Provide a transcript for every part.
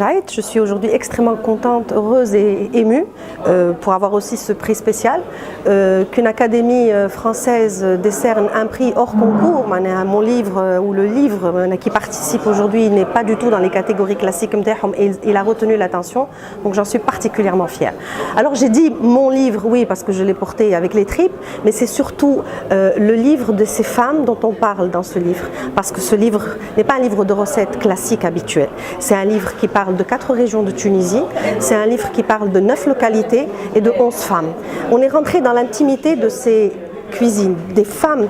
Jahid. Je suis aujourd'hui extrêmement contente, heureuse et émue pour avoir aussi ce prix spécial. Qu'une académie française décerne un prix hors concours. Mon livre, ou le livre qui participe aujourd'hui, n'est pas du tout dans les catégories classiques, et il a retenu l'attention, donc j'en suis particulièrement fière. Alors j'ai dit mon livre, oui, parce que je l'ai porté avec les tripes, mais c'est surtout le livre de ces femmes dont on parle dans ce livre, parce que ce livre n'est pas un livre de recettes classiques habituelles. C'est un livre qui parle de 4 régions de Tunisie, c'est un livre qui parle de 9 localités et de 11 femmes. On est rentré dans l'intimité de ces cuisines, des femmes.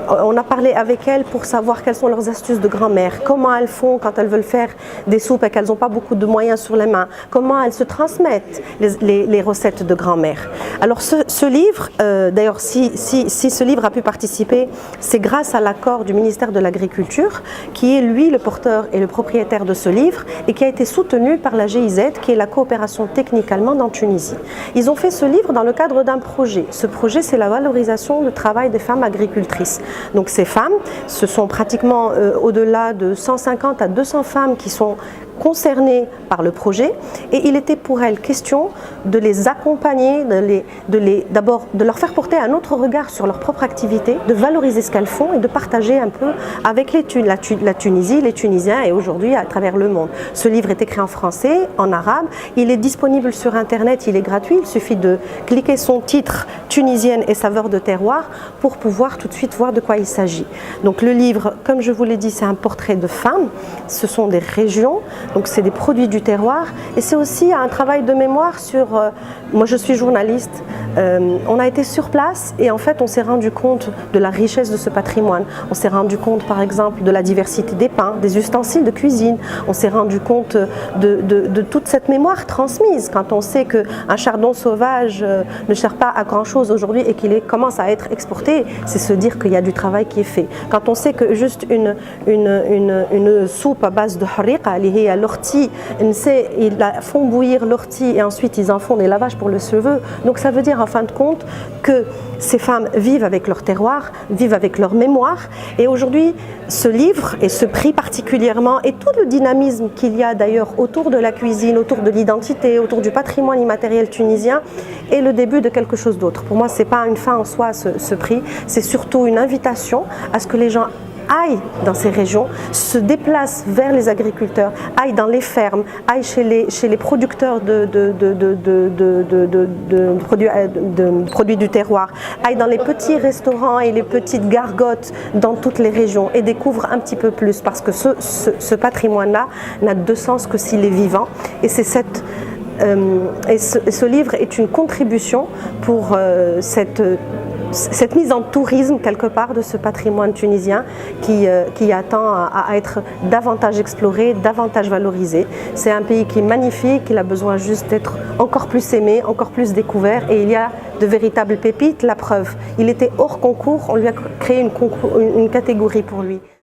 On a parlé avec elles pour savoir quelles sont leurs astuces de grand-mère, comment elles font quand elles veulent faire des soupes et qu'elles n'ont pas beaucoup de moyens sur les mains, comment elles se transmettent les recettes de grand-mère. Alors ce livre, d'ailleurs si ce livre a pu participer, c'est grâce à l'accord du ministère de l'Agriculture, qui est lui le porteur et le propriétaire de ce livre et qui a été soutenu par la GIZ, qui est la coopération technique allemande en Tunisie. Ils ont fait ce livre dans le cadre d'un projet. Ce projet, c'est la valorisation du travail des femmes agricultrices. Donc ces femmes, ce sont pratiquement au-delà de 150 à 200 femmes qui sont concernées par le projet, et il était pour elles question de les accompagner, d'abord de leur faire porter un autre regard sur leur propre activité, de valoriser ce qu'elles font et de partager un peu avec la Tunisie, les Tunisiens et aujourd'hui à travers le monde. Ce livre est écrit en français, en arabe, il est disponible sur internet, il est gratuit, il suffit de cliquer son titre Tunisienne et saveurs de terroir pour pouvoir tout de suite voir de quoi il s'agit. Donc le livre, comme je vous l'ai dit, c'est un portrait de femmes, ce sont des régions, donc c'est des produits du terroir, et c'est aussi un travail de mémoire sur... moi je suis journaliste, on a été sur place et en fait on s'est rendu compte de la richesse de ce patrimoine. On s'est rendu compte par exemple de la diversité des pains, des ustensiles de cuisine, on s'est rendu compte de toute cette mémoire transmise. Quand on sait qu'un chardon sauvage ne sert pas à grand chose aujourd'hui et qu'il commence à être exporté, c'est se dire qu'il y a du travail qui est fait. Quand on sait que juste une soupe à base de hariqa, l'ortie, ils font bouillir l'ortie et ensuite ils en font des lavages pour le cheveu. Donc ça veut dire en fin de compte que ces femmes vivent avec leur terroir, vivent avec leur mémoire. Et aujourd'hui, ce livre et ce prix particulièrement, et tout le dynamisme qu'il y a d'ailleurs autour de la cuisine, autour de l'identité, autour du patrimoine immatériel tunisien, est le début de quelque chose d'autre. Pour moi, ce n'est pas une fin en soi ce prix, c'est surtout une invitation à ce que les gens aillent dans ces régions, se déplacent vers les agriculteurs, aillent dans les fermes, aillent chez les producteurs de produits du terroir, aillent dans les petits restaurants et les petites gargotes dans toutes les régions et découvrent un petit peu plus, parce que ce patrimoine-là n'a de sens que s'il est vivant. Et c'est ce livre est une contribution pour cette mise en tourisme quelque part de ce patrimoine tunisien qui attend à être davantage exploré, davantage valorisé. C'est un pays qui est magnifique, il a besoin juste d'être encore plus aimé, encore plus découvert, et il y a de véritables pépites, la preuve. Il était hors concours, on lui a créé une catégorie pour lui.